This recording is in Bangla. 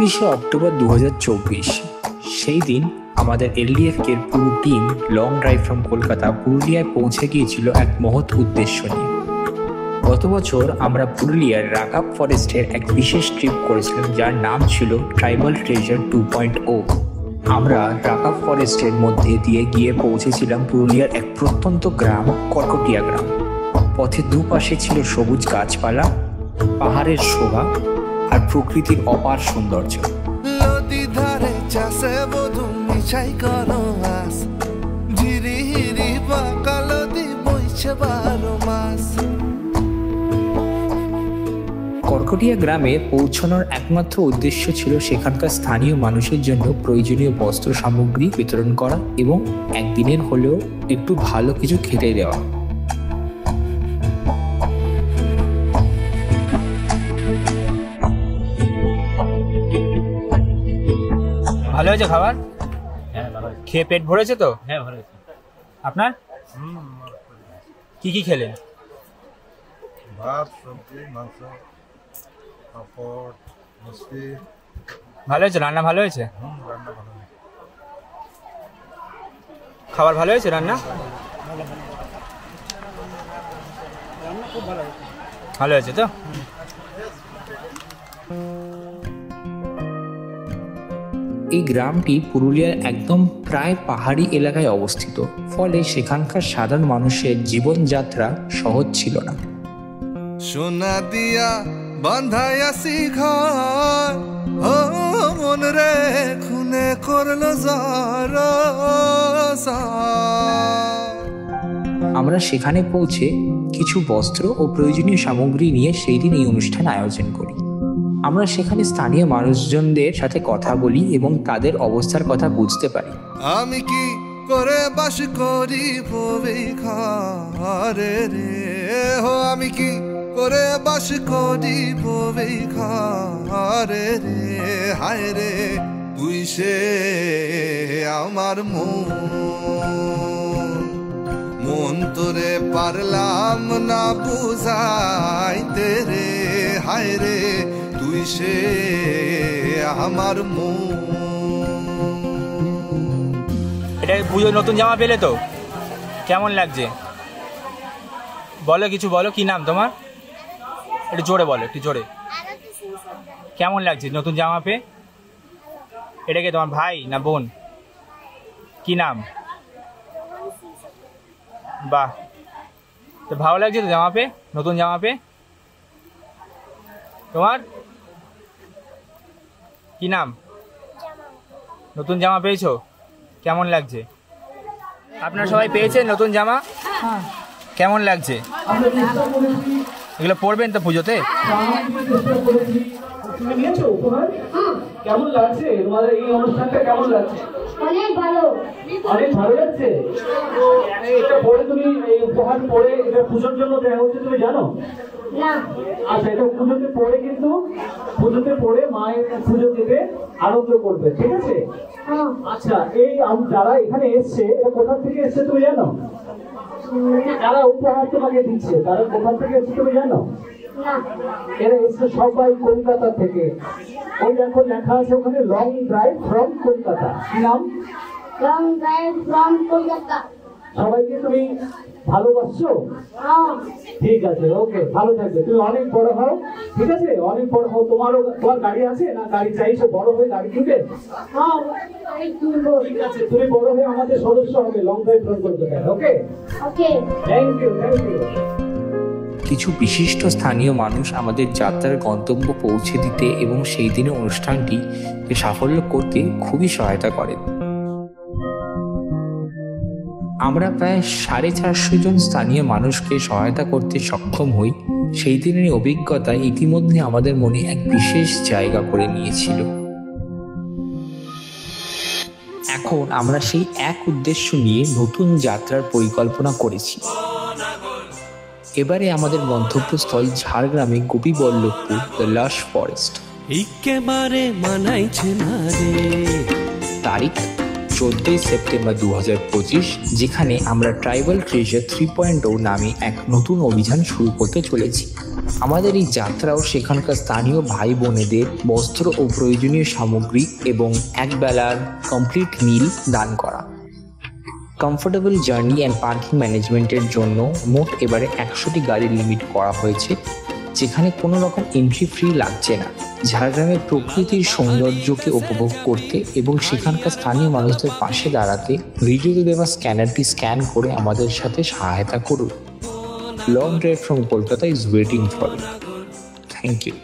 26শে অক্টোবর 2024 সেই দিন আমাদের এলডিএফ-এর পুরো team long drive from Kolkata পুরুলিয়ায় পৌঁছে গিয়েছিল এক মহৎ উদ্দেশ্য নিয়ে। গত বছর আমরা পুরুলিয়ার রাকাব ফরেস্টের এক বিশেষ ট্রিপ করেছিলাম যার নাম ছিল ট্রাইবাল ট্রেজার 2.0। আমরা রাকাব ফরেস্টের মধ্যে দিয়ে গিয়ে পৌঁছেছিলাম পুরুলিয়ার এক প্রত্যন্ত গ্রাম কর্কটিয়া গ্রাম। পথের দুপাশে ছিল সবুজ গাছপালা, পাহাড়ের শোভা আর প্রকৃতির অপার সৌন্দর্য। নদী ধারে চাষে বধু মিছাই করো আস, ঝিরি হিরি বাঁকা নদী বইছে 12 মাস। কর্কটিয়া গ্রামে পৌঁছানোর একমাত্র উদ্দেশ্য ছিল সেখানকার স্থানীয় মানুষের জন্য প্রয়োজনীয় বস্ত্র সামগ্রী বিতরণ করা এবং একদিনের হলেও একটু ভালো কিছু খেতে দেওয়া। ভালো হয়েছে খাবার? হ্যাঁ ভালো হয়েছে। খেয়ে পেট ভরেছে তো? হ্যাঁ ভালো হয়েছে। আপনার কি কি খেলেন? ভাত, সবজি, মাংস, পাঁপড়, মিষ্টি। ভালো হয়েছে? রান্না ভালো হয়েছে? রান্না ভালো হয়েছে। খাবার ভালো হয়েছে? রান্না ভালো হয়েছে তো? এই গ্রামটি পুরুলিয়ার একদম প্রায় পাহাড়ি এলাকায় অবস্থিত, ফলে সেখানকার সাধারণ মানুষের জীবনযাত্রা সহজ ছিল না। সোনা দিয়া বান্ধাইয়াছি ঘর, ও মন রে খুনে করলো জ্বর। আমরা সেখানে পৌঁছে কিছু বস্ত্র ও প্রয়োজনীয় সামগ্রী নিয়ে সেই দিন এই অনুষ্ঠান আয়োজন করি। আমরা সেখানে স্থানীয় মানুষজনদের সাথে কথা বলি এবং তাদের অবস্থার কথা বুঝতে পারি। আমি কি করে বাস করি ঘরে রে, হো আমি কি করে বাস করি ঘরে রে। হায় রে তুই সে আমার মন তোরে পারলাম না বুঝাইতে রে। হায় রে তুই সে আমার এটা পুজোর নতুন জামা পেলে তো? কেমন লাগছে বলো, কিছু বলো। কি নাম তোমার? একটু জোরে বলো, একটু জোরে। কেমন লাগছে নতুন জামা পেয়ে? এটা কি তোমার ভাই না বোন? কি নাম? বাহ, তো ভালো লাগছে তো জামা পেয়ে, নতুন জামা পেয়ে? তোমার কি নাম? নতুন জামা পেয়েছো? কেমন লাগছে? আপনারা সবাই পেয়েছেন নতুন জামা? কেমন লাগছে? এগুলো পরবেন তো পুজোতে? কেমন লাগছে তোমাদের এই অনুষ্ঠানটা? কেমন লাগছে? অনেক ভালো। অনেক ভালো লাগছে। এটা পরে তুমি এই উপহার পরে এটা পুজোর জন্য দেওয়া হচ্ছে, তুমি জানো না? আচ্ছা, এটা পুজোতে পরে কিন্তু পুজোতে পরে মায়ের পুজো দেবে, আনন্দ করবে, ঠিক আছে? আচ্ছা, এই যারা এখানে এসছে এরা কোথা থেকে এসছে তুমি জানো? যারা উপহার তোমাকে দিচ্ছে তারা কোথা থেকে এসছে তুমি জানো? এরা এসছে সবাই কলকাতা থেকে। ওই দেখো লেখা আছে ওখানে লং ড্রাইভ ফ্রম কলকাতা। কি নাম? Long drive from Kolkata. সবাইকে তুমি ভালোবাসছো? ঠিক আছে, ওকে, ভালো থাকবে। তুমি অনেক বড় হও, ঠিক আছে? অনেক বড় হও। তোমার গাড়ি আছে না? গাড়ি চাইছো? বড় হয়ে গাড়ি কিনবে? ঠিক আছে, তুমি বড় হয়ে আমাদের সদস্য হবে long drive from Kolkata. Okay okay, thank you, thank you. কিছু বিশিষ্ট স্থানীয় মানুষ আমাদের যাত্রার গন্তব্য পৌঁছে দিতে এবং সেই দিনের অনুষ্ঠানটি সাফল্য করতে খুবই সহায়তা করেন। আমরা প্রায় 450 জন স্থানীয় মানুষকে সহায়তা করতে সক্ষম হই। সেই দিনের অভিজ্ঞতা ইতিমধ্যে আমাদের মনে এক বিশেষ জায়গা করে নিয়েছিল। এখন আমরা সেই এক উদ্দেশ্য নিয়ে নতুন যাত্রার পরিকল্পনা করেছি। এবারে আমাদের গন্তব্যস্থল ঝাড়গ্রামে গোপীবল্লভপুর, দ্য লাশ ফরেস্ট। একেবারে মানাইছে না রে। তারিখ 14 সেপ্টেম্বর 2025, যেখানে আমরা ট্রাইবাল ট্রেজার 3.0 নামে এক নতুন অভিযান শুরু করতে চলেছি। আমাদের এই যাত্রাও সেখানকার স্থানীয় ভাই বোনেদের বস্ত্র ও প্রয়োজনীয় সামগ্রী এবং একবেলার কমপ্লিট মিল দান করা। কমফোর্টেবল জার্নি অ্যান্ড পার্কিং ম্যানেজমেন্টের জন্য মোট এবারে 100টি গাড়ির লিমিট করা হয়েছে, যেখানে কোনো রকম এন্ট্রি ফ্রি লাগছে না। ঝাড়গ্রামের প্রকৃতির সৌন্দর্যকে উপভোগ করতে এবং সেখানকার স্থানীয় মানুষদের পাশে দাঁড়াতে ভিডিওতে দেওয়া স্ক্যানারটি স্ক্যান করে আমাদের সাথে সহায়তা করুন। Long drive from Kolkata is waiting for you. Thank you.